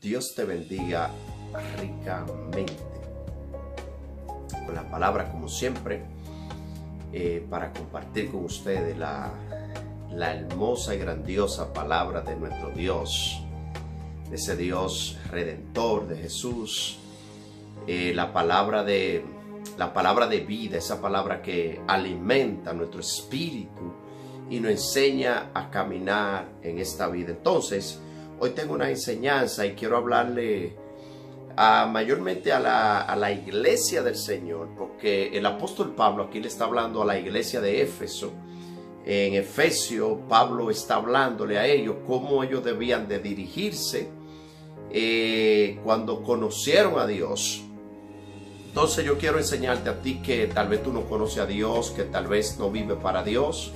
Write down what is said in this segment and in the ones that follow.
Dios te bendiga ricamente. Con la palabra, como siempre, para compartir con ustedes la hermosa y grandiosa palabra de nuestro Dios, de ese Dios redentor, de Jesús, la palabra de vida, esa palabra que alimenta nuestro espíritu y nos enseña a caminar en esta vida. Entonces, hoy tengo una enseñanza y quiero hablarle mayormente a la iglesia del Señor, porque el apóstol Pablo aquí le está hablando a la iglesia de Éfeso. En Efesio, Pablo está hablándole a ellos cómo ellos debían de dirigirse cuando conocieron a Dios. Entonces yo quiero enseñarte a ti que tal vez tú no conoces a Dios, que tal vez no vive para Dios.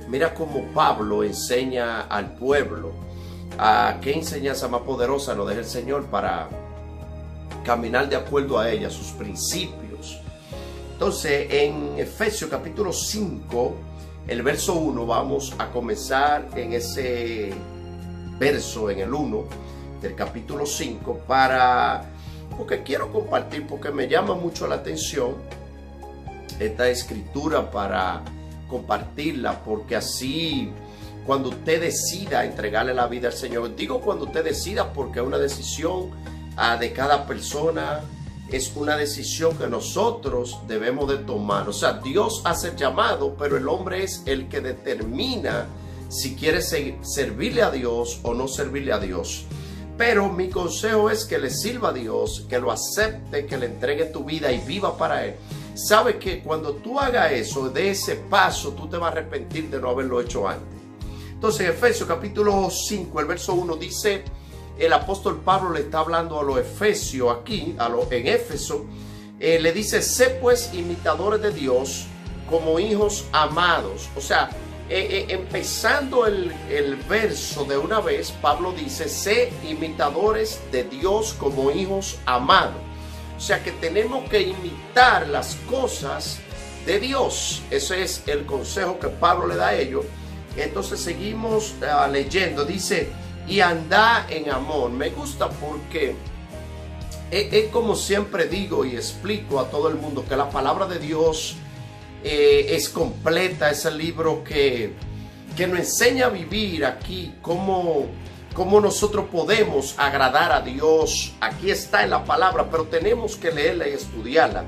Mira cómo Pablo enseña al pueblo. ¿Qué enseñanza más poderosa nos deja el Señor para caminar de acuerdo a ella, sus principios? Entonces, en Efesios capítulo 5, el verso 1, vamos a comenzar en ese verso, en el 1 del capítulo 5, porque quiero compartir, porque me llama mucho la atención esta escritura para compartirla, porque así cuando usted decida entregarle la vida al Señor, digo cuando usted decida porque es una decisión de cada persona, es una decisión que nosotros debemos de tomar. O sea, Dios hace el llamado, pero el hombre es el que determina si quiere servirle a Dios o no servirle a Dios. Pero mi consejo es que le sirva a Dios, que lo acepte, que le entregue tu vida y viva para Él. Sabe que cuando tú hagas eso, de ese paso, tú te vas a arrepentir de no haberlo hecho antes. Entonces, Efesios capítulo 5, el verso 1 dice, el apóstol Pablo le está hablando a los efesios aquí, en Éfeso, le dice, sé pues imitadores de Dios como hijos amados. O sea, empezando el verso de una vez, Pablo dice, sé imitadores de Dios como hijos amados. O sea que tenemos que imitar las cosas de Dios. Ese es el consejo que Pablo le da a ellos. Entonces seguimos leyendo, dice, y anda en amor. Me gusta porque es como siempre digo y explico a todo el mundo que la palabra de Dios es completa. Es el libro que nos enseña a vivir aquí, cómo nosotros podemos agradar a Dios. Aquí está en la palabra, pero tenemos que leerla y estudiarla.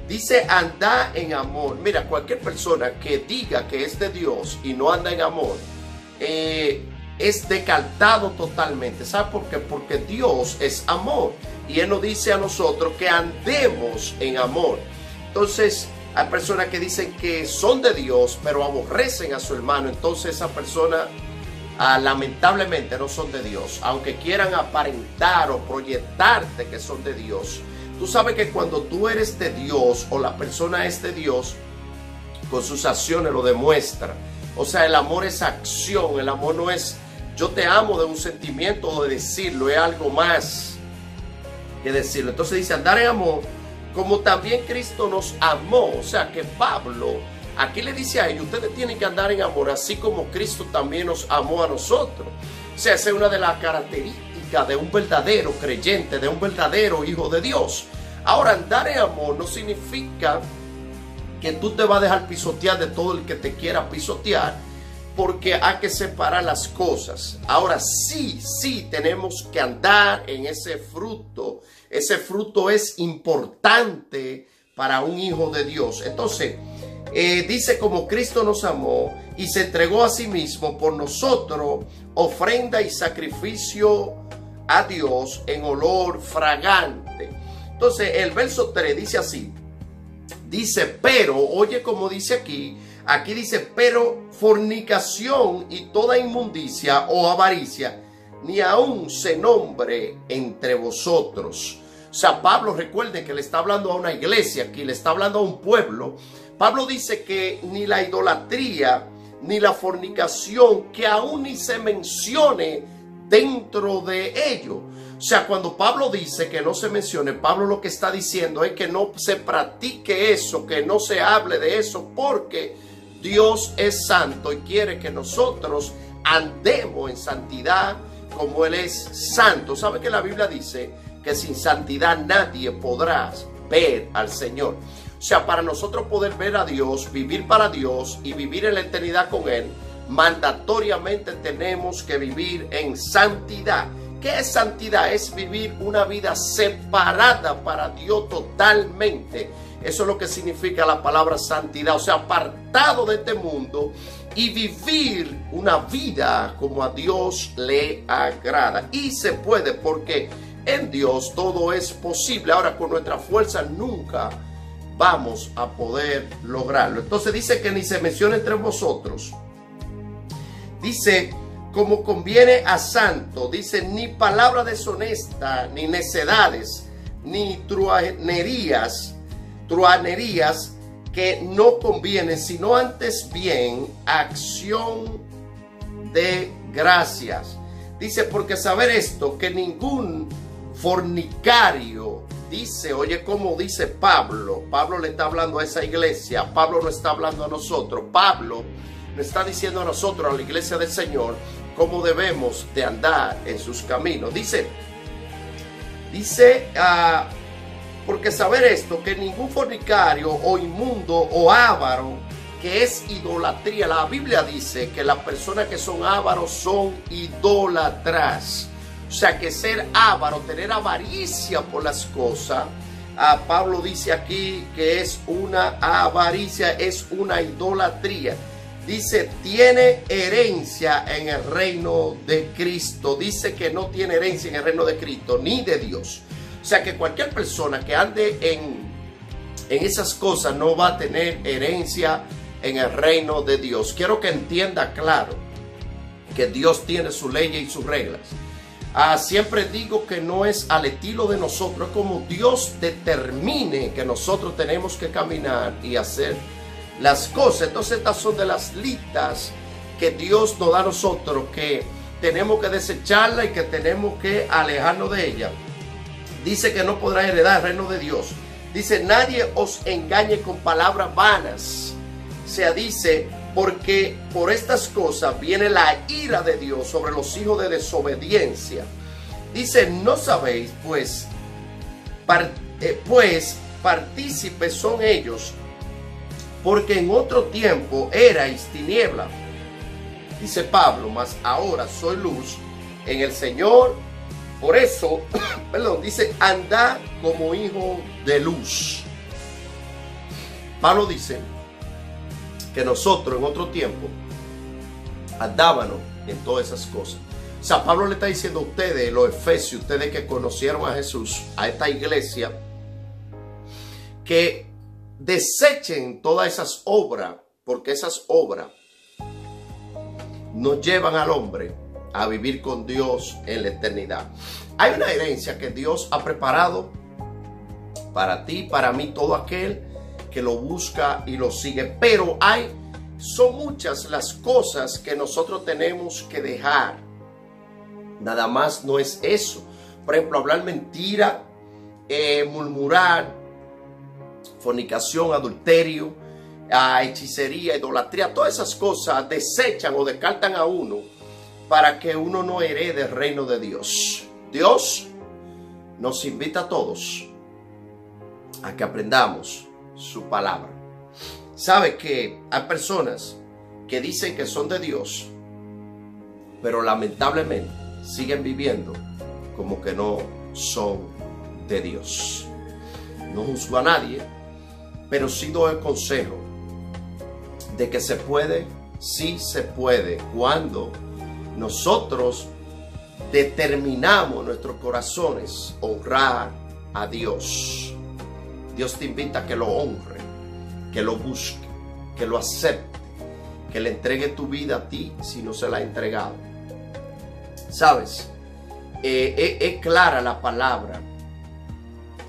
Dice, anda en amor. Mira, cualquier persona que diga que es de Dios y no anda en amor, es descartado totalmente. ¿Sabe por qué? Porque Dios es amor. Y Él nos dice a nosotros que andemos en amor. Entonces, hay personas que dicen que son de Dios, pero aborrecen a su hermano. Entonces, esa persona lamentablemente no son de Dios. Aunque quieran aparentar o proyectarte que son de Dios. Tú sabes que cuando tú eres de Dios o la persona es de Dios, con sus acciones lo demuestra. O sea, el amor es acción. El amor no es yo te amo de un sentimiento o de decirlo. Es algo más que decirlo. Entonces dice andar en amor como también Cristo nos amó. O sea que Pablo aquí le dice a ellos, ustedes tienen que andar en amor así como Cristo también nos amó a nosotros. O sea, esa es una de las características de un verdadero creyente, de un verdadero hijo de Dios. Ahora, andar en amor no significa que tú te vas a dejar pisotear de todo el que te quiera pisotear, porque hay que separar las cosas. Ahora sí tenemos que andar en ese fruto. Ese fruto es importante para un hijo de Dios. Entonces, dice como Cristo nos amó y se entregó a sí mismo por nosotros, ofrenda y sacrificio a Dios en olor fragante. Entonces el verso 3 dice así, dice, pero, oye como dice aquí dice, pero fornicación y toda inmundicia o avaricia, ni aún se nombre entre vosotros. O sea, Pablo, recuerde que le está hablando a una iglesia aquí, le está hablando a un pueblo. Pablo dice que ni la idolatría, ni la fornicación, que aún ni se mencione dentro de ello. O sea, cuando Pablo dice que no se mencione, Pablo lo que está diciendo es que no se practique eso, que no se hable de eso, porque Dios es santo y quiere que nosotros andemos en santidad como Él es santo. ¿Sabe que la Biblia dice que sin santidad nadie podrá ver al Señor? O sea, para nosotros poder ver a Dios, vivir para Dios y vivir en la eternidad con Él, mandatoriamente tenemos que vivir en santidad. ¿Qué es santidad? Es vivir una vida separada para Dios totalmente. Eso es lo que significa la palabra santidad. O sea, apartado de este mundo y vivir una vida como a Dios le agrada. Y se puede, porque en Dios todo es posible. Ahora, con nuestra fuerza nunca vamos a poder lograrlo. Entonces dice que ni se menciona entre vosotros. Dice, como conviene a santo. Dice, ni palabra deshonesta, ni necedades, ni truhanerías que no conviene, sino antes bien acción de gracias. Dice, porque saber esto, que ningún fornicario, dice, oye como dice Pablo le está hablando a esa iglesia, Pablo no está hablando a nosotros, Pablo le está diciendo a nosotros, a la iglesia del Señor, cómo debemos de andar en sus caminos. Dice, porque saber esto, que ningún fornicario o inmundo o avaro, que es idolatría. La Biblia dice que las personas que son ávaros son idólatras. O sea, que ser avaro, tener avaricia por las cosas, Pablo dice aquí que es una avaricia, es una idolatría. Dice, tiene herencia en el reino de Cristo. Dice que no tiene herencia en el reino de Cristo, ni de Dios. O sea, que cualquier persona que ande en esas cosas no va a tener herencia en el reino de Dios. Quiero que entienda claro que Dios tiene su ley y sus reglas. Siempre digo que no es al estilo de nosotros, es como Dios determine que nosotros tenemos que caminar y hacer las cosas. Entonces estas son de las listas que Dios nos da a nosotros, que tenemos que desecharla y que tenemos que alejarnos de ella. Dice que no podrá heredar el reino de Dios. Dice, nadie os engañe con palabras vanas. O sea, dice, porque por estas cosas viene la ira de Dios sobre los hijos de desobediencia. Dice, no sabéis, pues partícipes son ellos, porque en otro tiempo erais tiniebla. Dice Pablo, mas ahora soy luz en el Señor. Por eso, dice, andad como hijo de luz. Pablo dice que nosotros en otro tiempo andábamos en todas esas cosas. O sea, Pablo le está diciendo a ustedes, los efesios, ustedes que conocieron a Jesús, a esta iglesia, que desechen todas esas obras, porque esas obras nos llevan al hombre a vivir con Dios en la eternidad. Hay una herencia que Dios ha preparado para ti, para mí, todo aquel que lo busca y lo sigue. Pero son muchas las cosas que nosotros tenemos que dejar. Nada más no es eso. Por ejemplo, hablar mentira, murmurar, fornicación, adulterio, hechicería, idolatría. Todas esas cosas desechan o descartan a uno para que uno no herede el reino de Dios. Dios nos invita a todos a que aprendamos su palabra. Sabe que hay personas que dicen que son de Dios, pero lamentablemente siguen viviendo como que no son de Dios. No juzgo a nadie, pero sí doy el consejo de que se puede, sí se puede, cuando nosotros determinamos en nuestros corazones honrar a Dios. Dios te invita a que lo honre, que lo busque, que lo acepte, que le entregue tu vida a ti si no se la ha entregado. ¿Sabes? Es clara la palabra.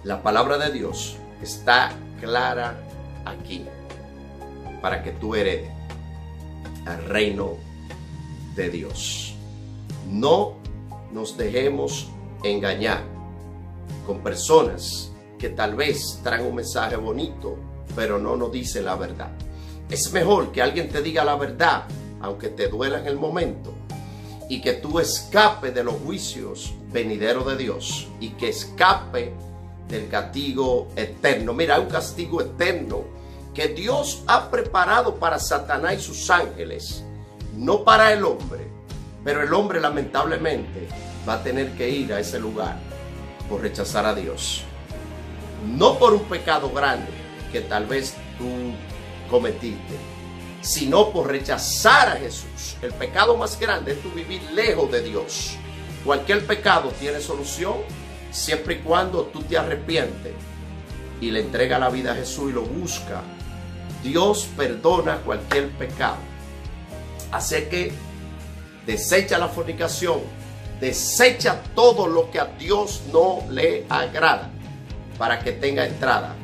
La palabra de Dios está clara aquí para que tú heredes el reino de Dios. No nos dejemos engañar con personas que tal vez traen un mensaje bonito, pero no nos dicen la verdad. Es mejor que alguien te diga la verdad, aunque te duela en el momento, y que tú escape de los juicios venideros de Dios y que escape del castigo eterno. Mira, hay un castigo eterno que Dios ha preparado para Satanás y sus ángeles, no para el hombre, pero el hombre lamentablemente va a tener que ir a ese lugar por rechazar a Dios. No por un pecado grande que tal vez tú cometiste, sino por rechazar a Jesús. El pecado más grande es tu vivir lejos de Dios. Cualquier pecado tiene solución siempre y cuando tú te arrepientes y le entregas la vida a Jesús y lo buscas. Dios perdona cualquier pecado. Así que desecha la fornicación, desecha todo lo que a Dios no le agrada para que tenga entrada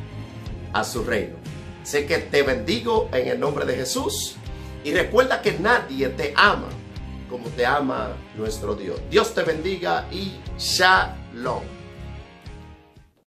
a su reino. Sé que te bendigo en el nombre de Jesús y recuerda que nadie te ama como te ama nuestro Dios. Dios te bendiga y shalom.